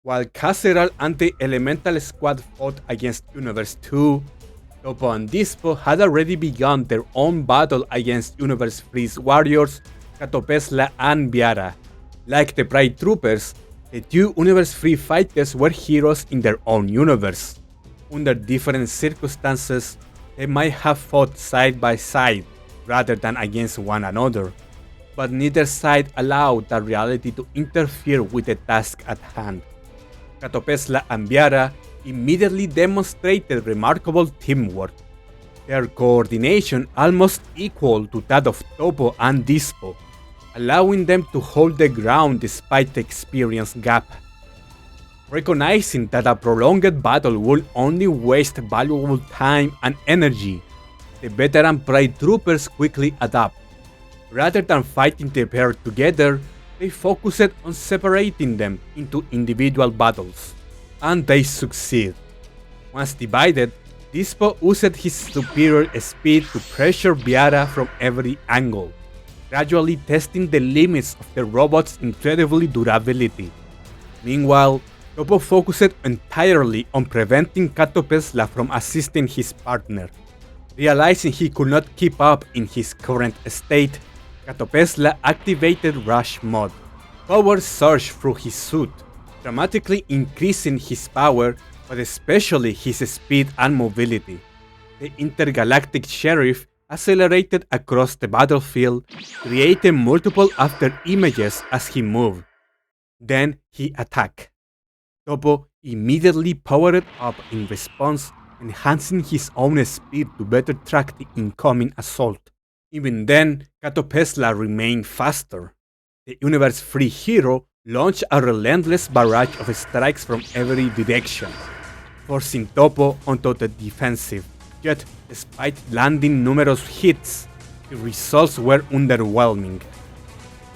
While Casserole and the Elemental Squad fought against Universe 2, Toppo and Dyspo had already begun their own battle against Universe 3's warriors, Katopesla and Biarra. Like the Pride Troopers, the two Universe 3 fighters were heroes in their own universe. Under different circumstances, they might have fought side by side rather than against one another, but neither side allowed that reality to interfere with the task at hand. Katopesla and Biarra immediately demonstrated remarkable teamwork, their coordination almost equal to that of Toppo and Dyspo, allowing them to hold the ground despite the experience gap. Recognizing that a prolonged battle would only waste valuable time and energy, the veteran Pride Troopers quickly adapt. Rather than fighting the pair together, they focused on separating them into individual battles, and they succeed. Once divided, Dyspo used his superior speed to pressure Biarra from every angle, gradually testing the limits of the robot's incredible durability. Meanwhile, Toppo focused entirely on preventing Katopesla from assisting his partner. Realizing he could not keep up in his current state, Katopesla activated Rush Mode. Power surged through his suit, dramatically increasing his power, but especially his speed and mobility. The intergalactic sheriff accelerated across the battlefield, creating multiple after images as he moved. Then he attacked. Toppo immediately powered up in response, enhancing his own speed to better track the incoming assault. Even then, Katopesla remained faster. The Universe 3 hero launched a relentless barrage of strikes from every direction, forcing Toppo onto the defensive. Yet, despite landing numerous hits, the results were underwhelming.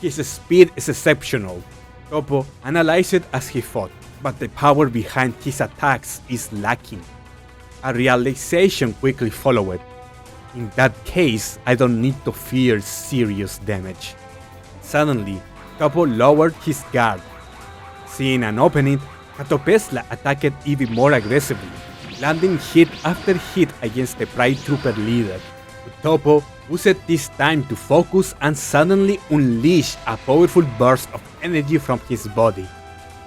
His speed is exceptional. Toppo analyzed it as he fought, but the power behind his attacks is lacking. A realization quickly followed. In that case, I don't need to fear serious damage. Suddenly, Toppo lowered his guard. Seeing an opening, Katopesla attacked even more aggressively, landing hit after hit against the Pride Trooper leader. Toppo used this time to focus and suddenly unleash a powerful burst of energy from his body.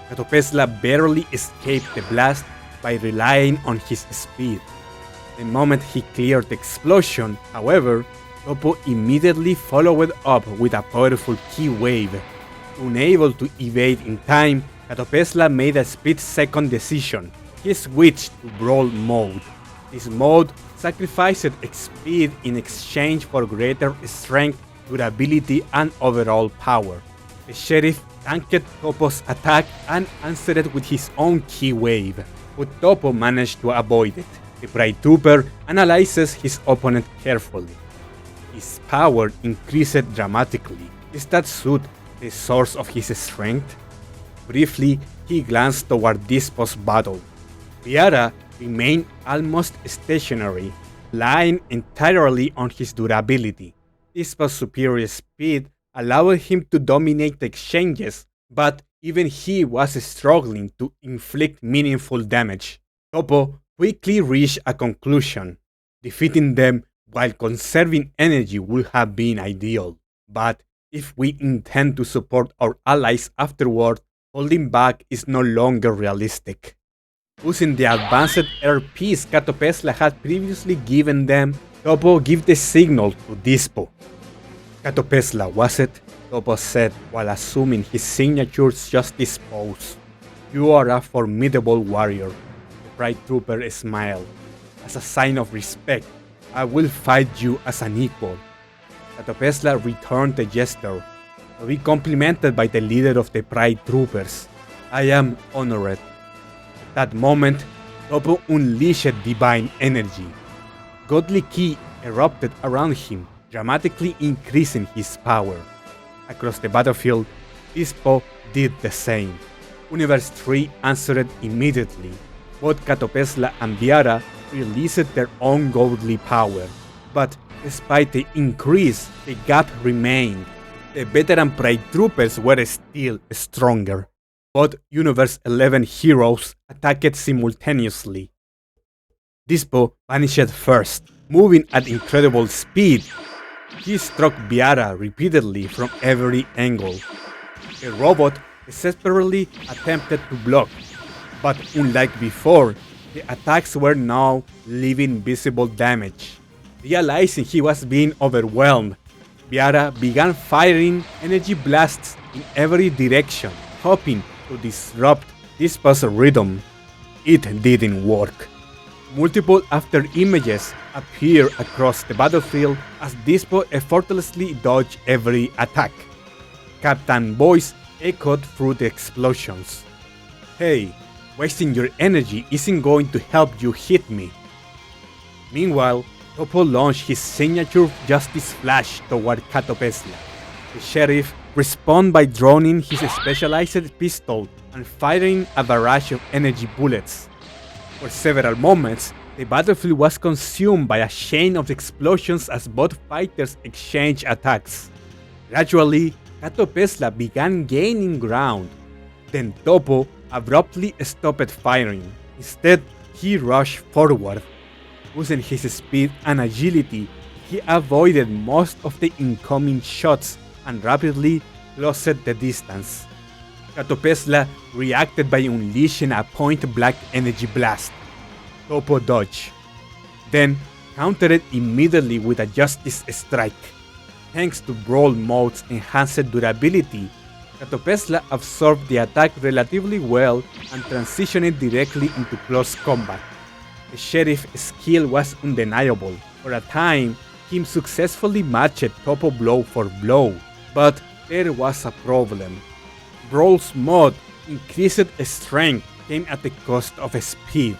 Katopesla barely escaped the blast by relying on his speed. The moment he cleared the explosion, however, Toppo immediately followed up with a powerful key wave. Unable to evade in time, Katopesla made a split-second decision. He switched to Brawl mode. This mode sacrificed speed in exchange for greater strength, durability, and overall power. The sheriff tanked Toppo's attack and answered with his own key wave, but Toppo managed to avoid it. The Pride Trooper analyzes his opponent carefully. His power increased dramatically. Is that suit the source of his strength? Briefly, he glanced toward Dyspo's battle. Biarra remained almost stationary, relying entirely on his durability. Dyspo's superior speed allowed him to dominate the exchanges, but even he was struggling to inflict meaningful damage. Toppo quickly reached a conclusion. Defeating them while conserving energy would have been ideal, but if we intend to support our allies afterward, holding back is no longer realistic. Using the advanced air piece Katopesla had previously given them, Toppo gave the signal to Dyspo. Katopesla, was it? Toppo said while assuming his signature's justice pose. You are a formidable warrior. The Pride Trooper smiled. As a sign of respect, I will fight you as an equal. Katopesla returned the gesture, to be complimented by the leader of the Pride Troopers. I am honored. At that moment, Toppo unleashed divine energy. Godly ki erupted around him, dramatically increasing his power. Across the battlefield, Dyspo did the same. Universe 3 answered immediately. Both Katopesla and Biarra released their own godly power. But despite the increase, the gap remained. The veteran Pride Troopers were still stronger. Both Universe 11 heroes attacked simultaneously. Dyspo vanished first, moving at incredible speed. He struck Biarra repeatedly from every angle. The robot desperately attempted to block, but unlike before, the attacks were now leaving visible damage. Realizing he was being overwhelmed, Biarra began firing energy blasts in every direction, hoping to disrupt Dyspo's rhythm. It didn't work. Multiple after images appear across the battlefield as Dyspo effortlessly dodged every attack. Captain voice echoed through the explosions. "Hey, wasting your energy isn't going to help you hit me." Meanwhile, Toppo launched his signature Justice Flash toward Katopesla. The sheriff responded by droning his specialized pistol and firing a barrage of energy bullets. For several moments, the battlefield was consumed by a chain of explosions as both fighters exchanged attacks. Gradually, Katopesla began gaining ground. Then Toppo abruptly stopped firing. Instead, he rushed forward. Using his speed and agility, he avoided most of the incoming shots and rapidly closed the distance. Katopesla reacted by unleashing a point-blank energy blast. Toppo dodged, then countered immediately with a Justice Strike. Thanks to Brawl mode's enhanced durability, Katopesla absorbed the attack relatively well and transitioned directly into close combat. The sheriff's skill was undeniable. For a time, he successfully matched Toppo blow for blow, but there was a problem. Brawl's mod increased strength came at the cost of speed,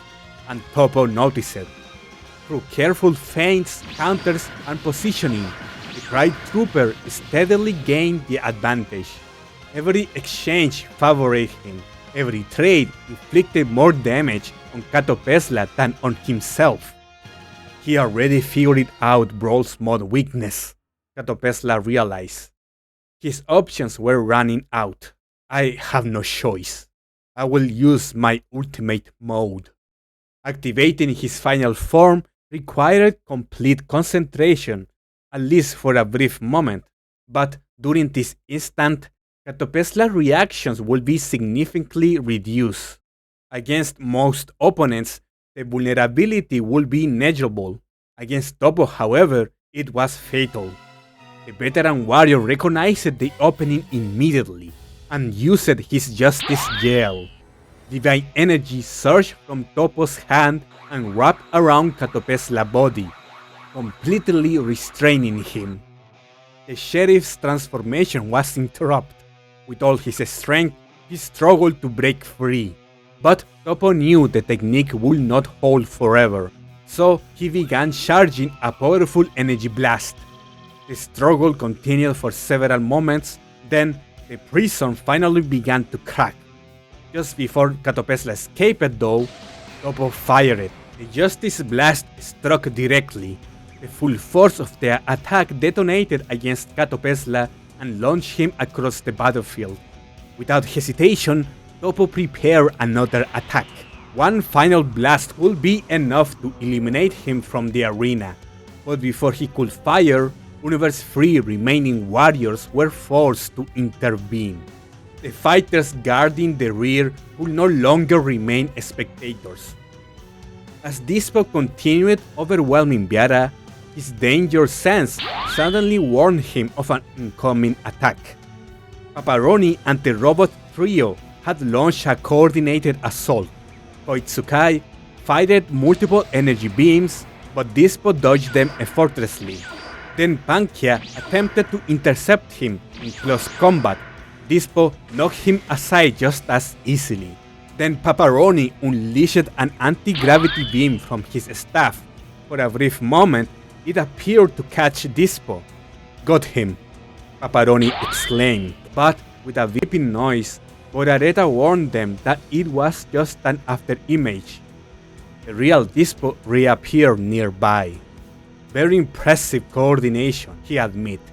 and Toppo noticed it. Through careful feints, counters, and positioning, the Pride Trooper steadily gained the advantage. Every exchange favored him. Every trade inflicted more damage on Katopesla than on himself. He already figured out Brawl's mod weakness, Katopesla realized. His options were running out. I have no choice. I will use my ultimate mode. Activating his final form required complete concentration, at least for a brief moment, but during this instant, Katopesla's reactions will be significantly reduced. Against most opponents, the vulnerability will be negligible. Against Toppo, however, it was fatal. The veteran warrior recognized the opening immediately and used his Justice Gel. Divine energy surged from Toppo's hand and wrapped around Katopesla's body, completely restraining him. The sheriff's transformation was interrupted. With all his strength, he struggled to break free. But Toppo knew the technique would not hold forever, so he began charging a powerful energy blast. The struggle continued for several moments, then the prison finally began to crack. Just before Katopesla escaped though, Toppo fired. The Justice Blast struck directly. The full force of the attack detonated against Katopesla and launched him across the battlefield. Without hesitation, Toppo prepared another attack. One final blast would be enough to eliminate him from the arena, but before he could fire, Universe's 3 remaining warriors were forced to intervene. The fighters guarding the rear would no longer remain spectators. As Dyspo continued overwhelming Biarra, his danger sense suddenly warned him of an incoming attack. Paparoni and the robot trio had launched a coordinated assault. Koitsukai fired multiple energy beams, but Dyspo dodged them effortlessly. Then Pankia attempted to intercept him in close combat. Dyspo knocked him aside just as easily. Then Paparoni unleashed an anti-gravity beam from his staff. For a brief moment, it appeared to catch Dyspo. "Got him," Paparoni exclaimed, but with a beeping noise, Borareta warned them that it was just an afterimage. The real Dyspo reappeared nearby. "Very impressive coordination," he admitted.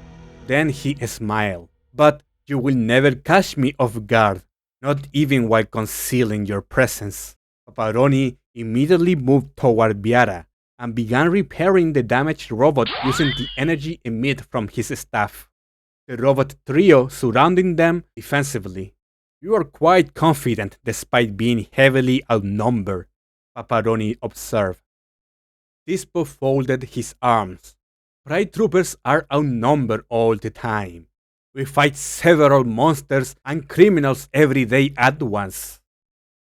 Then he smiled. "But you will never catch me off guard. not even while concealing your presence. Paparoni immediately moved toward Biarra and began repairing the damaged robot using the energy emitted from his staff. The robot trio surrounding them defensively. You are quite confident despite being heavily outnumbered, Paparoni observed. Dyspo folded his arms. Pride troopers are outnumbered all the time. We fight several monsters and criminals every day at once.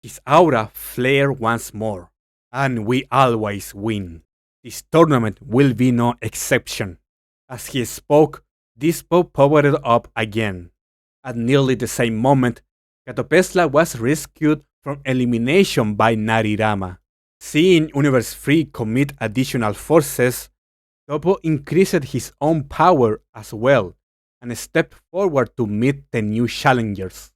His aura flared once more, and we always win. This tournament will be no exception. As he spoke, Dyspo powered up again. At nearly the same moment, Katopesla was rescued from elimination by Narirama. Seeing Universe 3 commit additional forces, Toppo increased his own power as well and stepped forward to meet the new challengers.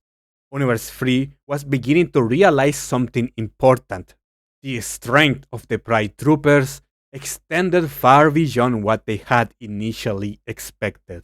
Universe 3 was beginning to realize something important. The strength of the Pride Troopers extended far beyond what they had initially expected.